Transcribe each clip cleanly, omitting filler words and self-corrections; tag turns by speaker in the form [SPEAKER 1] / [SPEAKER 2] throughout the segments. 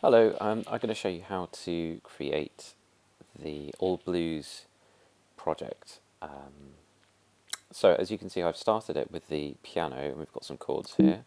[SPEAKER 1] Hello, I'm going to show you how to create the All Blues project. So as you can see, I've started it with the piano, and we've got some chords here.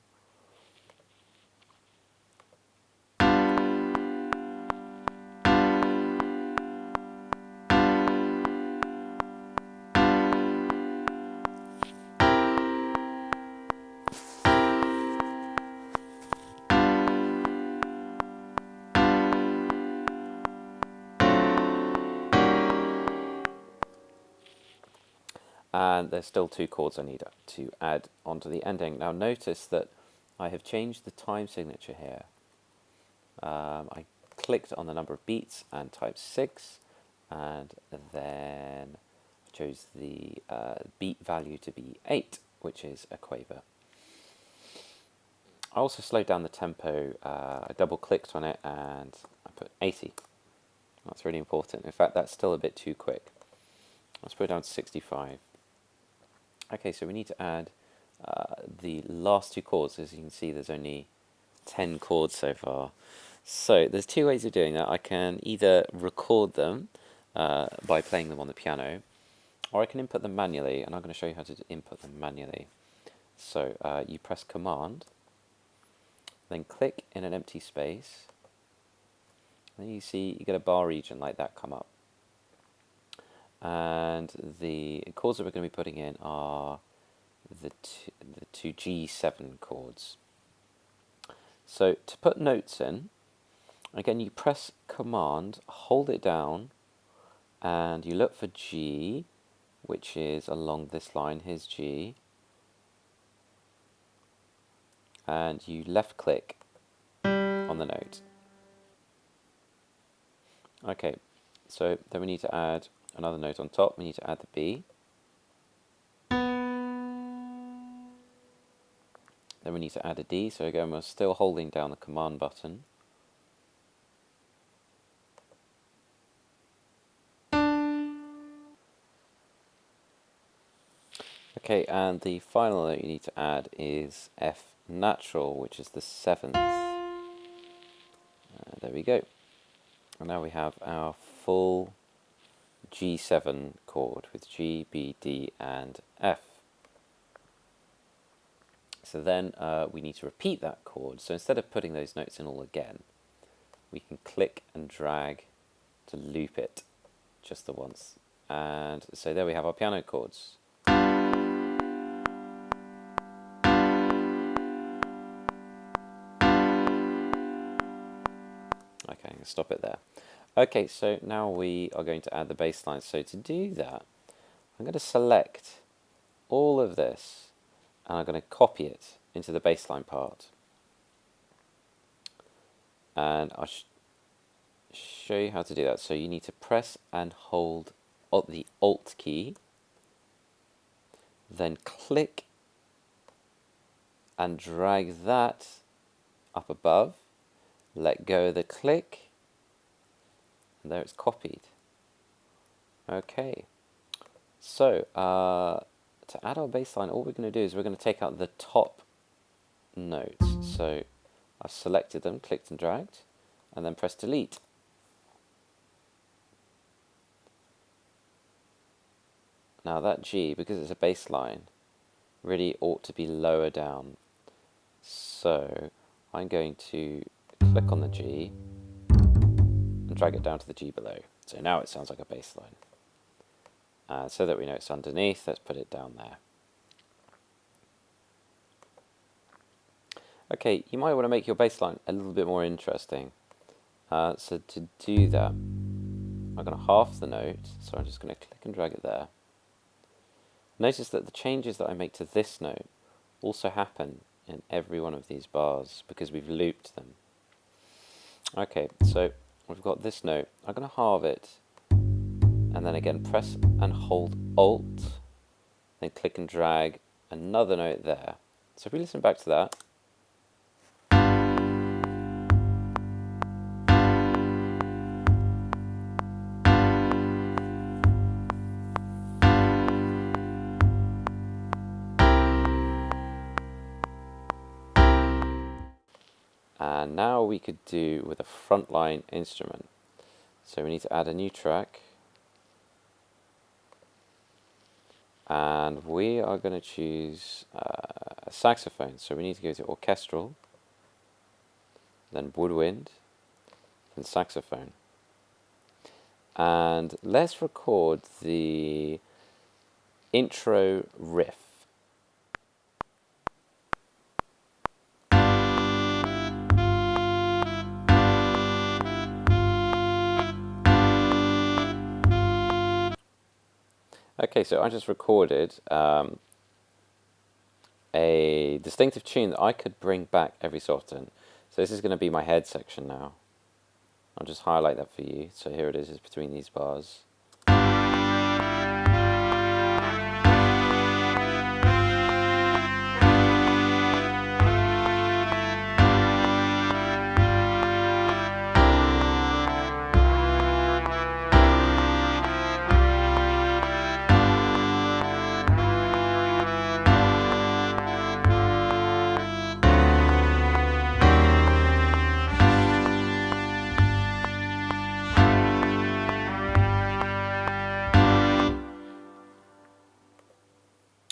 [SPEAKER 1] And there's still two chords I need to add onto the ending. Now notice that I have changed the time signature here. I clicked on the number of beats and typed 6, and then I chose the beat value to be 8, which is a quaver. I also slowed down the tempo. I double clicked on it and I put 80. That's really important. In fact, that's still a bit too quick. Let's put it down to 65. Okay, so we need to add the last two chords. As you can see, there's only 10 chords so far. So there's two ways of doing that. I can either record them by playing them on the piano, or I can input them manually, and I'm going to show you how to input them manually. So you press Command, then click in an empty space, then you see you get a bar region like that come up. And the chords that we're going to be putting in are the two G7 chords. So to put notes in, again you press Command, hold it down, and you look for G, which is along this line. Here's G. And you left click on the note. Okay, so then we need to add another note on top. We need to add the B. Then we need to add a D. So again, we're still holding down the Command button. Okay, and the final note you need to add is F natural, which is the 7th. There we go. And now we have our full G7 chord with G, B, D, and F. So then we need to repeat that chord. So instead of putting those notes in all again, we can click and drag to loop it just the once. And so there we have our piano chords. Okay, I'm going to stop it there. Okay, so now we are going to add the bass line. So to do that, I'm going to select all of this and I'm going to copy it into the bass line part. And I'll show you how to do that. So you need to press and hold the Alt key, then click and drag that up above, let go of the click, and there it's copied. Okay, so to add our bass line, all we're going to do is we're going to take out the top notes. So I've selected them, clicked and dragged, and then press delete. Now that G, because it's a bass line, really ought to be lower down. So I'm going to click on the G and drag it down to the G below. So now it sounds like a bass line. So that we know it's underneath, let's put it down there. Okay, you might want to make your bass line a little bit more interesting. So to do that, I'm going to half the note, so I'm just going to click and drag it there. Notice that the changes that I make to this note also happen in every one of these bars because we've looped them. Okay, so we've got this note. I'm going to halve it, and then again press and hold Alt, then click and drag another note there. So if we listen back to that, And now we could do with a frontline instrument. So we need to add a new track. And we are going to choose a saxophone. So we need to go to orchestral, then woodwind, then saxophone. And let's record the intro riff. Okay, so I just recorded a distinctive tune that I could bring back every so often. So this is going to be my head section now. I'll just highlight that for you. So here it is, it's between these bars.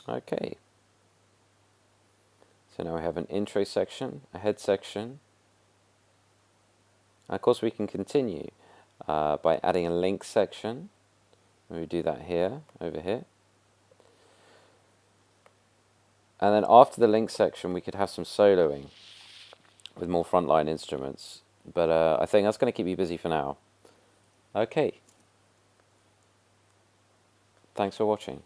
[SPEAKER 1] Okay, so now we have an intro section, a head section, and of course we can continue by adding a link section. We do that here, over here. And then after the link section we could have some soloing with more frontline instruments, but I think that's going to keep you busy for now. Okay, thanks for watching.